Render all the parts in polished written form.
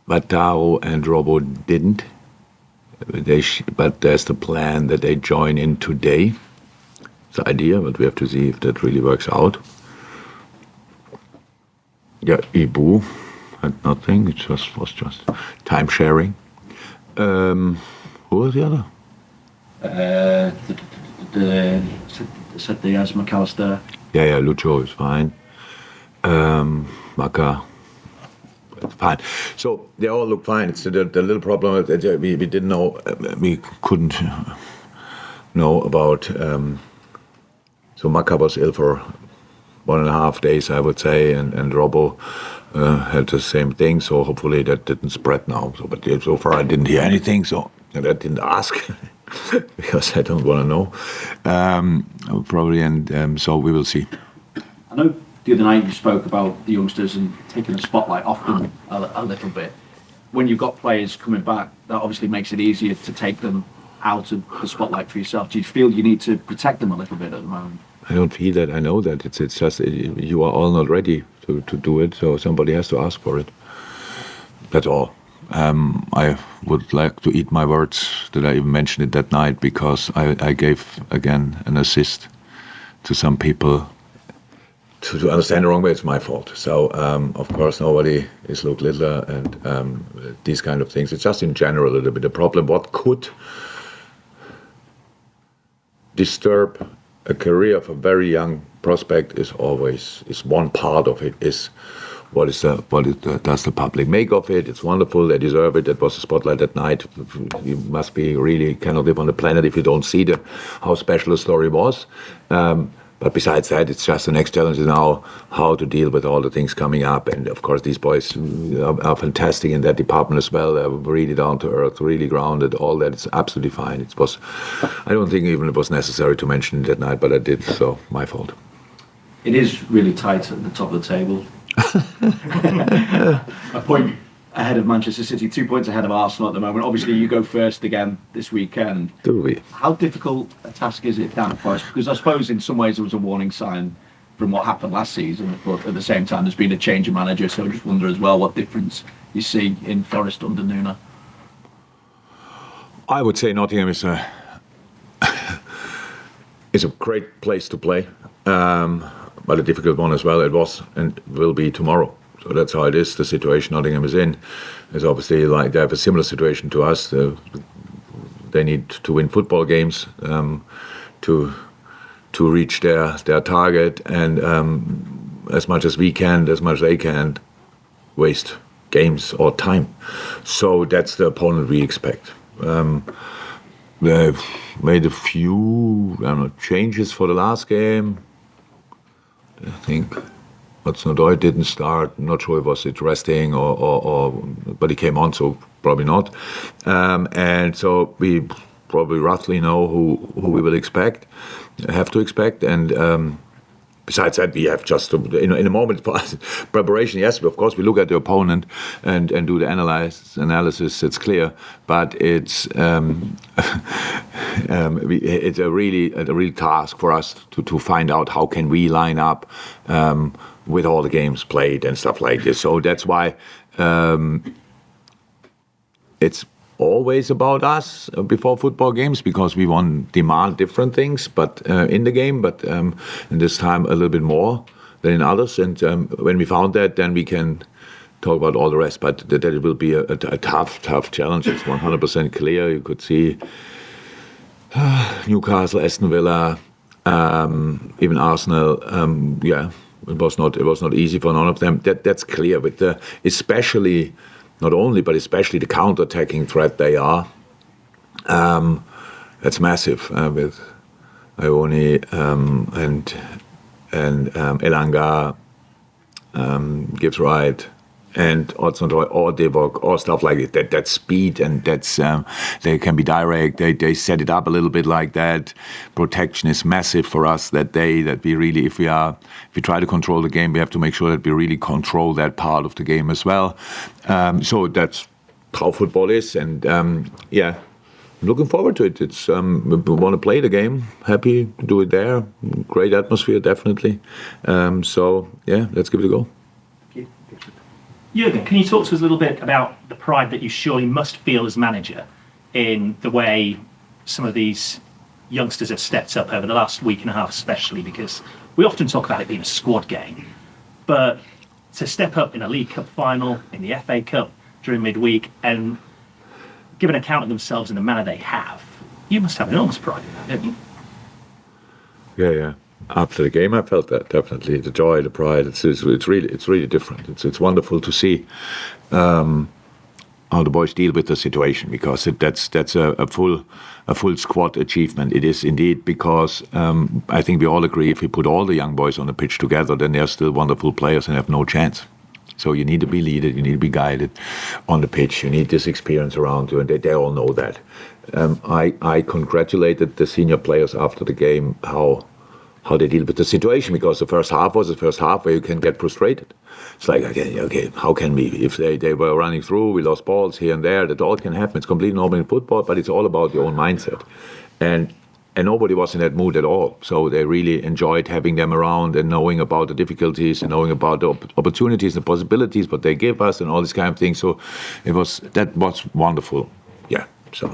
but Tao and Robo didn't. But there's the plan that they join in today. It's the idea, but we have to see if that really works out. Yeah, Ibu had nothing. It was just time sharing. Who was the other? Said Diaz, McAllister. Yeah, Lucho is fine. Maka, fine. So they all look fine. It's the little problem that we didn't know, we couldn't know about. So Maka was ill for 1.5 days, I would say, and Robo had the same thing. So hopefully that didn't spread now. But so far I didn't hear anything. So I didn't ask because I don't want to know. Probably, and so we will see. I know the other night you spoke about the youngsters and taking the spotlight off them a little bit. When you've got players coming back, that obviously makes it easier to take them out of the spotlight for yourself. Do you feel you need to protect them a little bit at the moment? I don't feel that. I know that. It's just you are all not ready to do it, so somebody has to ask for it. That's all. I would like to eat my words that I even mentioned it that night, because I gave, again, an assist to some people. To understand the wrong way, it's my fault. So, of course, nobody is Luke Littler and these kind of things. It's just in general a little bit a problem. What could disturb a career of a very young prospect is one part of it is what does the public make of it? It's wonderful, they deserve it. That was a spotlight at night. You must be really cannot live on the planet if you don't see how special the story was. But besides that, it's just the next challenge is now how to deal with all the things coming up. And of course, these boys are fantastic in that department as well. They're really down to earth, really grounded. All that is absolutely fine. I don't think even it was necessary to mention it that night, but I did. So my fault. It is really tight at the top of the table. A point ahead of Manchester City, 2 points ahead of Arsenal at the moment. Obviously, you go first again this weekend. Do we? How difficult a task is it down at Forest? Because I suppose in some ways it was a warning sign from what happened last season, but at the same time there's been a change of manager, so I just wonder as well what difference you see in Forest under Nuno. I would say Nottingham is a great place to play, but a difficult one as well. It was and will be tomorrow. So that's how it is. The situation Nottingham is in is obviously like they have a similar situation to us. They need to win football games to reach their target, and as much as we can, as much as they can, waste games or time. So that's the opponent we expect. They've made a few changes for the last game. I think Hudson-Odoi didn't start. I'm not sure if it was resting or but he came on, so probably not. And so we probably roughly know who we will have to expect. And besides that, we have just in a moment for us, preparation. Yes, of course, we look at the opponent and do the analysis. It's clear, but it's it's a real task for us to find out how can we line up with all the games played and stuff like this. So that's why it's always about us before football games, because we want to demand different things, but in the game, but in this time a little bit more than in others. And when we found that, then we can talk about all the rest. But that it will be a tough challenge. It's 100% clear. You could see Newcastle, Aston Villa, even Arsenal. It was not easy for none of them. That's clear. With especially. Not only, but especially the counter-attacking threat they are. That's massive with Ione and Elanga, Gibbs Wright, and Hudson-Odoi or Divock or stuff like that. That speed and that's they can be direct. They set it up a little bit like that. Protection is massive for us that we really, if we try to control the game, we have to make sure that we really control that part of the game as well. So that's how football is, and I'm looking forward to it. It's we want to play the game. Happy to do it there. Great atmosphere, definitely. So let's give it a go. Jurgen, can you talk to us a little bit about the pride that you surely must feel as manager in the way some of these youngsters have stepped up over the last week and a half, especially because we often talk about it being a squad game, but to step up in a League Cup final, in the FA Cup during midweek, and give an account of themselves in the manner they have, you must have enormous pride in that, don't you? Yeah. After the game, I felt that definitely the joy, the pride. It's really different. It's wonderful to see how the boys deal with the situation, because that's a full squad achievement. It is indeed, because I think we all agree if we put all the young boys on the pitch together, then they're still wonderful players and have no chance. So you need to be led, you need to be guided on the pitch. You need this experience around you, and they all know that. I congratulated the senior players after the game how they deal with the situation, because the first half was the first half where you can get frustrated. It's like, okay, how can we? If they were running through, we lost balls here and there, that all can happen. It's completely normal in football, but it's all about your own mindset. And nobody was in that mood at all. So they really enjoyed having them around and knowing about the difficulties and knowing about the opportunities and possibilities, what they give us and all these kind of things. So that was wonderful. Yeah. So,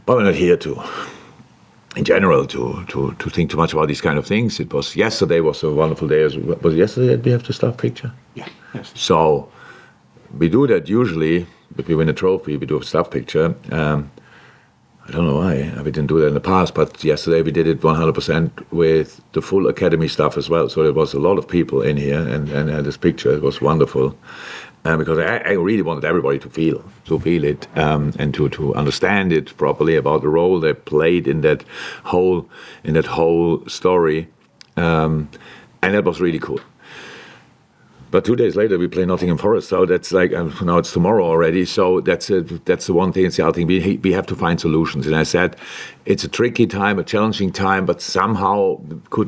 but we're not here in general, to think too much about these kind of things. Yesterday was a wonderful day. Was it yesterday that we have the staff picture? Yeah. Yes. So we do that usually. If we win a trophy, we do a staff picture. I don't know why we didn't do that in the past, but yesterday we did it 100% with the full academy staff as well. So there was a lot of people in here, and this picture, it was wonderful. Because I really wanted everybody to feel it, and to understand it properly about the role they played in that whole story, and that was really cool. But 2 days later we play Nottingham Forest, so that's like now it's tomorrow already. So that's the one thing. It's the other thing. We have to find solutions. And I said it's a tricky time, a challenging time, but somehow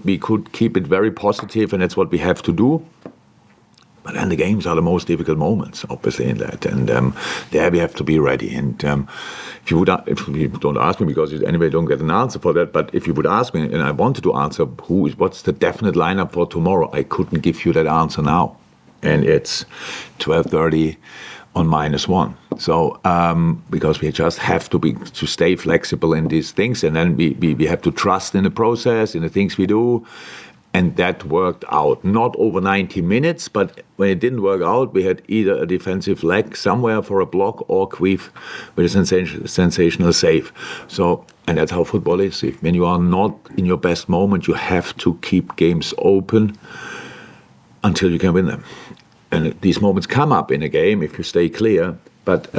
we could keep it very positive, and that's what we have to do. But then the games are the most difficult moments, obviously, in that. And there we have to be ready. And if you don't ask me, because you anyway don't get an answer for that, but if you would ask me, and I wanted to answer what's the definite lineup for tomorrow, I couldn't give you that answer now. And it's 12:30 on -1. So because we just have to stay flexible in these things, and then we have to trust in the process, in the things we do. And that worked out. Not over 90 minutes, but when it didn't work out, we had either a defensive leg somewhere for a block or Queef with a sensational save. So, and that's how football is. When you are not in your best moment, you have to keep games open until you can win them. And these moments come up in a game if you stay clear, but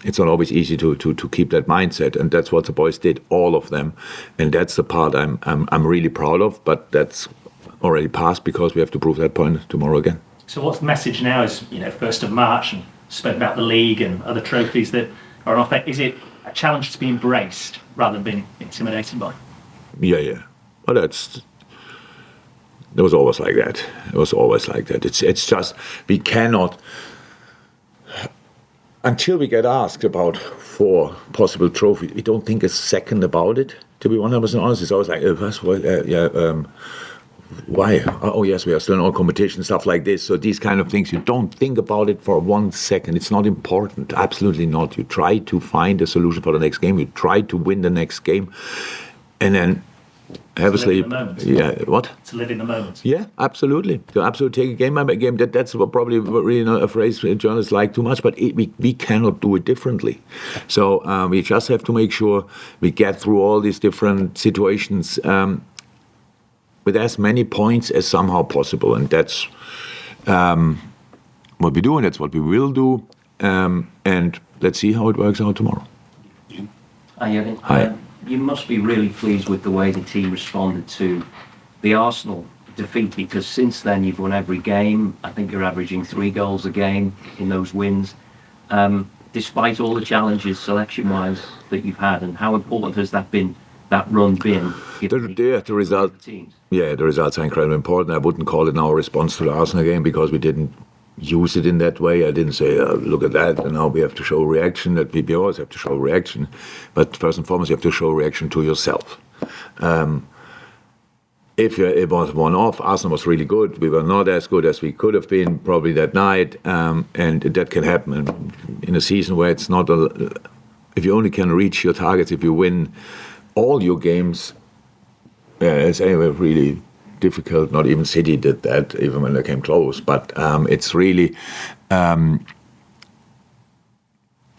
it's not always easy to keep that mindset, and that's what the boys did, all of them, and that's the part I'm really proud of. But that's already passed, because we have to prove that point tomorrow again. So what's the message now? Is 1st of March, and spoke about the league and other trophies that are on offer. Is it a challenge to be embraced rather than being intimidated by? Yeah. Well, it was always like that. It's just we cannot. Until we get asked about 4 possible trophies, we don't think a second about it. To be 100% honest, it's always like, why? Oh, yes, we are still in all competition, stuff like this. So these kind of things, you don't think about it for 1 second. It's not important, absolutely not. You try to find a solution for the next game. You try to win the next game, and then have a sleep. Yeah, what? To live in the moment. Yeah, absolutely. To absolutely take a game by game. That's probably really not a phrase journalists like too much, but we cannot do it differently. So we just have to make sure we get through all these different situations with as many points as somehow possible. And that's what we do, and that's what we will do. And let's see how it works out tomorrow. Hi, Jurgen. Hi. You must be really pleased with the way the team responded to the Arsenal defeat, because since then you've won every game. I think you're averaging 3 goals a game in those wins, despite all the challenges selection-wise that you've had. And how important has that run been? The result. Yeah, the results are incredibly important. I wouldn't call it now a response to the Arsenal game, because we didn't use it in that way. I didn't say, look at that, and now we have to show reaction. That we always have to show reaction. But first and foremost, you have to show reaction to yourself. if it was one-off, Arsenal was really good. We were not as good as we could have been probably that night, and that can happen in a season where it's not if you only can reach your targets if you win all your games. It's anyway really difficult. Not even City did that, even when they came close. But it's really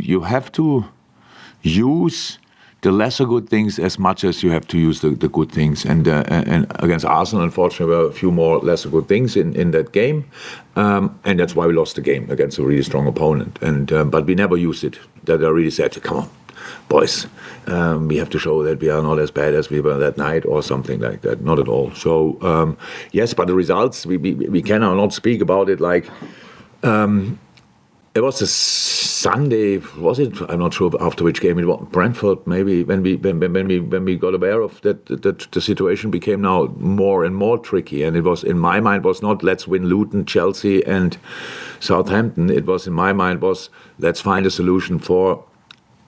you have to use the lesser good things as much as you have to use the good things. And against Arsenal, unfortunately, there were a few more lesser good things in that game. And that's why we lost the game against a really strong opponent. But we never used it. That I really said, come on, boys, we have to show that we are not as bad as we were that night or something like that. Not at all. So, yes, but the results, we cannot not speak about it like... It was a Sunday, was it? I'm not sure after which game it was. Brentford, maybe when we got aware of that the situation became now more and more tricky. And it was, in my mind, was not let's win Luton, Chelsea, and Southampton. It was, in my mind, was let's find a solution for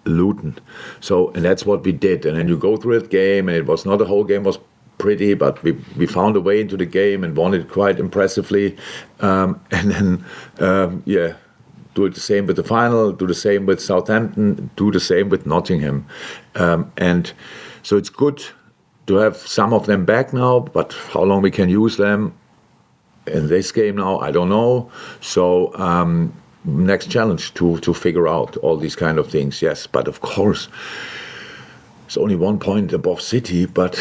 Luton. So, and that's what we did. And then you go through that game, and it was not the whole game was pretty, but we found a way into the game and won it quite impressively. And then, do it the same with the final, do the same with Southampton, do the same with Nottingham. And so it's good to have some of them back now, but how long we can use them in this game now, I don't know. So next challenge to figure out all these kind of things, yes. But of course, it's only 1 point above City, but...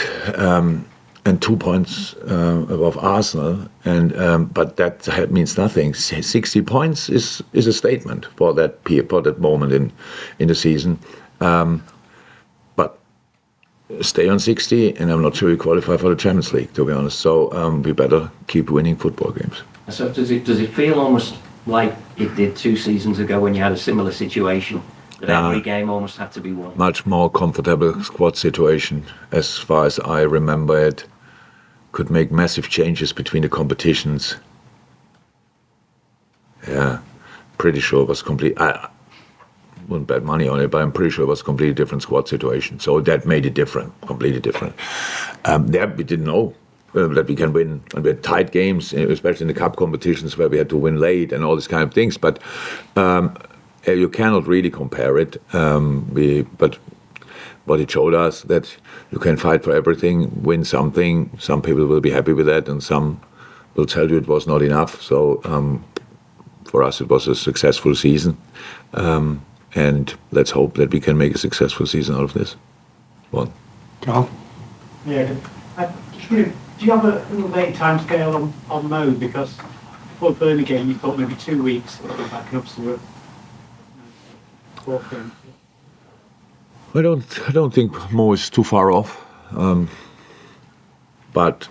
and 2 points above Arsenal, but that means nothing. 60 points is a statement for that moment in the season. But stay on 60, and I'm not sure we qualify for the Champions League, to be honest. So we better keep winning football games. So does it feel almost like it did 2 seasons ago when you had a similar situation? That every game almost had to be won. Much more comfortable squad situation, as far as I remember it. Could make massive changes between the competitions. Yeah, pretty sure it was complete. I wouldn't bet money on it, but I'm pretty sure it was a completely different squad situation. So that made it different, completely different. There we didn't know that we can win, and we had tight games, especially in the cup competitions where we had to win late and all these kind of things. But you cannot really compare it. But what it showed us that you can fight for everything, win something. Some people will be happy with that, and some will tell you it was not enough. So for us, it was a successful season, and let's hope that we can make a successful season out of this one. Carl? Yeah, just really, do you have a late time scale on mode? Because before the Burnley game, you thought maybe 2 weeks backing up to the fourth game. I don't think Mo is too far off, but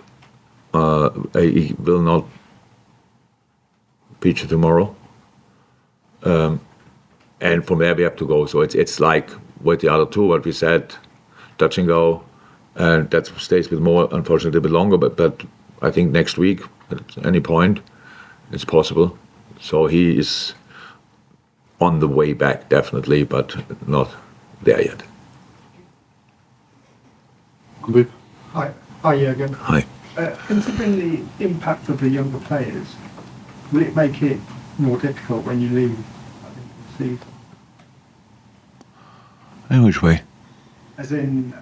he will not feature tomorrow, and from there we have to go. So it's like with the other two, what we said, touch and go, and that stays with Mo unfortunately a bit longer. But I think next week at any point it's possible. So he is on the way back definitely, but not there yet. Hi, Jurgen. Hi. Considering the impact of the younger players, will it make it more difficult when you leave at the end of the season? In which way? As in,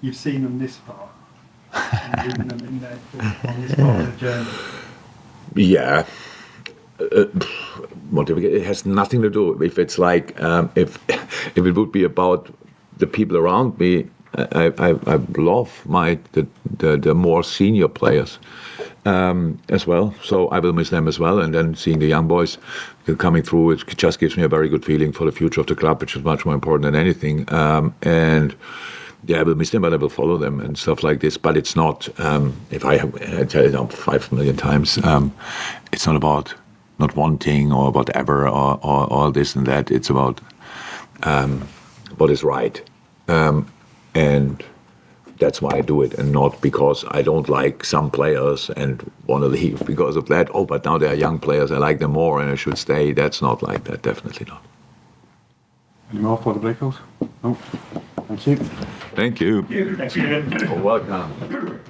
you've seen them this far, and leaving them in there on this part of the journey. Yeah. It has nothing to do if it's like if it would be about the people around me. I love the more senior players as well, so I will miss them as well. And then seeing the young boys coming through, it just gives me a very good feeling for the future of the club, which is much more important than anything. And yeah, I will miss them, but I will follow them and stuff like this. But it's not. If I tell you 5 million times, it's not about not wanting or whatever or all this and that. It's about what is right. And that's why I do it, and not because I don't like some players and want to leave because of that. Oh, but now they are young players, I like them more and I should stay. That's not like that, definitely not. Any more for the Blacos? No. Thank you. Thank you. Thanks, Jurgen. You're welcome.